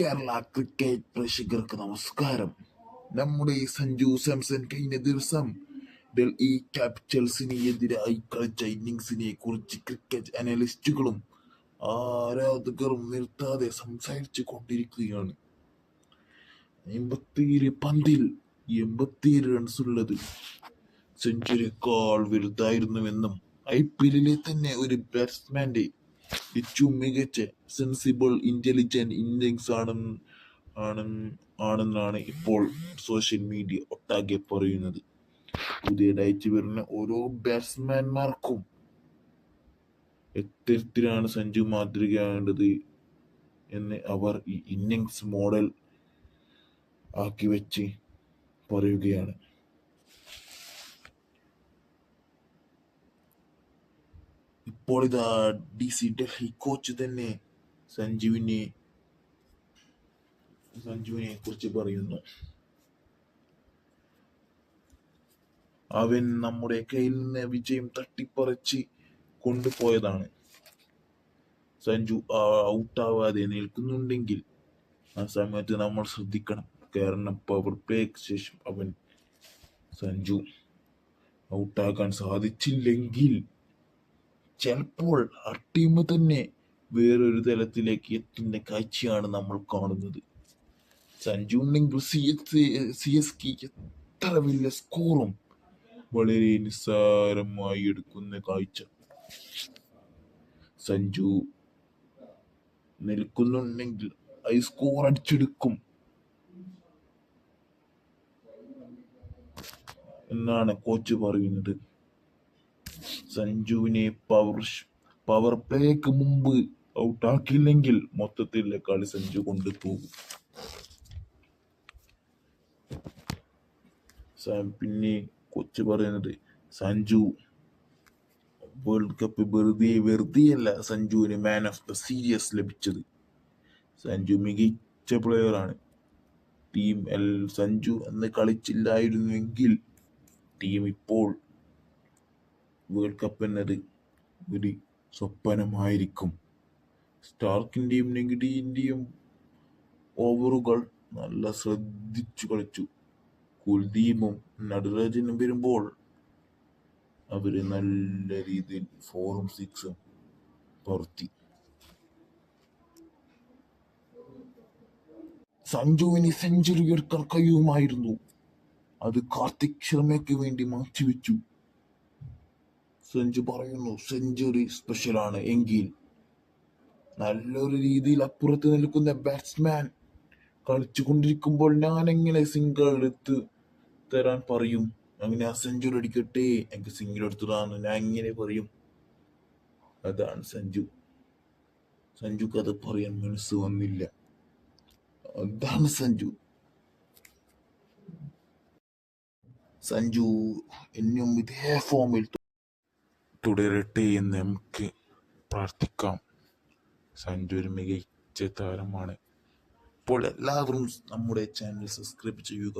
Kerala cricket പ്രേക്ഷകർക്ക് നമസ്കാരം. നമ്മുടെ സഞ്ജു സാംസൺ കഴിഞ്ഞ ദിവസം ഡൽഹി ക്യാപിറ്റൽസിനെതിരായി കളിച്ച ഇന്നിംഗ്സിനെ കുറിച്ച് ക്രിക്കറ്റ് അനലിസ്റ്റുകളും ആരാധകരും നിർത്താതെ സംസാരിച്ചു കൊണ്ടിരിക്കുകയാണ്. 57 പന്തിൽ 87 റൺസുള്ളത് സെഞ്ചുറിയേക്കാൾ വലുതായിരുന്നുവെന്നും IPL തന്നെ ഒരു ബാറ്റ്സ്മാന്റെ ഏറ്റവും മികച്ച സെൻസിബിൾ ഇന്റലിജന്റ് ഇന്നിംഗ്സ് ആണെന്നാണ് ഇപ്പോൾ സോഷ്യൽ മീഡിയ ഒട്ടാകെ പറയുന്നത്. പുതിയതായിട്ട് വരുന്ന ഓരോ ബാറ്റ്സ്മാൻമാർക്കും എത്തരത്തിലാണ് സഞ്ജു മാതൃകയാകേണ്ടത് എന്ന് അവർ ഈ ഇന്നിംഗ്സ് മോഡൽ ആക്കി വെച്ച് പറയുകയാണ്. ഇപ്പോൾ ഇതാ DC ഡൽഹി കോച്ച് തന്നെ സഞ്ജുവിനെ കുറിച്ച് പറയുന്നു. അവൻ നമ്മുടെ കയ്യിൽ നിന്ന് വിജയം തട്ടിപ്പറിച്ച് കൊണ്ടുപോയതാണ്. സഞ്ജു ഔട്ടാവാതെ നിൽക്കുന്നുണ്ടെങ്കിൽ ആ സമയത്ത് നമ്മൾ ശ്രദ്ധിക്കണം. കാരണം പവർ പ്ലേക്ക് ശേഷം സഞ്ജു ഔട്ടാകാൻ സാധിച്ചില്ലെങ്കിൽ ചിലപ്പോൾ ആ ടീം തന്നെ വേറൊരു തലത്തിലേക്ക് എത്തുന്ന കാഴ്ചയാണ് നമ്മൾ കാണുന്നത്. സഞ്ജു ഉണ്ടെങ്കിൽ CSK എത്ര വലിയ സ്കോറും വളരെ നിസ്സാരമായി എടുക്കുന്ന കാഴ്ച. സഞ്ജു നിൽക്കുന്നുണ്ടെങ്കിൽ ഹൈ സ്കോർ അടിച്ചെടുക്കും എന്നാണ് കോച്ച് പറയുന്നത്. സഞ്ജുവിനെ പവർ പ്ലേക്ക് മുമ്പ് ഔട്ടാക്കിയില്ലെങ്കിൽ മൊത്തത്തിലുള്ള കളി സഞ്ജു കൊണ്ടുപോകും. പിന്നെ കോച്ച് പറയുന്നത് സഞ്ജു വേൾഡ് കപ്പ് വെറുതെയല്ല സഞ്ജുവിന് മാൻ ഓഫ് ദ സീരീസ് ലഭിച്ചത്. സഞ്ജു മികച്ച പ്ലെയറാണ്. സഞ്ജു അന്ന് കളിച്ചില്ലായിരുന്നുവെങ്കിൽ ടീം ഇപ്പോൾ വേൾഡ് കപ്പ് എന്നത് ഒരു സ്വപ്നമായിരിക്കും. സ്റ്റാർക്കിന്റെയും നെഗഡിന്റെയും ഓവറുകൾ നല്ല ശ്രദ്ധിച്ചു കളിച്ചു. കുൽദീപും നടരാജനും വരുമ്പോൾ അവര് നല്ല രീതിയിൽ 4ഉം 6ഉം പറത്തി. സഞ്ജുവിന് സെഞ്ചുറി എടുക്കാൻ കഴിയുമായിരുന്നു. അത് കാർത്തിക് ശർമ്മയ്ക്ക് വേണ്ടി മാറ്റിവെച്ചു. സഞ്ജു പറയുന്നു സെഞ്ചുറി സ്പെഷ്യലാണ് എങ്കിൽ നല്ലൊരു രീതിയിൽ അപ്പുറത്ത് നിൽക്കുന്ന ബാറ്റ്സ്മാൻ കളിച്ചു കൊണ്ടിരിക്കുമ്പോൾ ഞാൻ എങ്ങനെ സിംഗിൾ എടുത്ത് തരാൻ പറയും? അങ്ങനെ ആ സെഞ്ചുറി അടിക്കട്ടെ, എനിക്ക് സിംഗിൾ എടുത്തതാണ് ഞാൻ എങ്ങനെ പറയും? അതാണ് സഞ്ജുക്ക് അത് പറയാൻ മനസ്സ് വന്നില്ല. അതാണ് സഞ്ജു ഇനിയും ഇതേ ഫോമിൽ തുടരട്ടെ എന്ന് നമുക്ക് പ്രാർത്ഥിക്കാം. സഞ്ജു ഒരു മികച്ച താരമാണ്. അപ്പോൾ എല്ലാവരും നമ്മുടെ ചാനൽ സബ്സ്ക്രൈബ് ചെയ്യുക.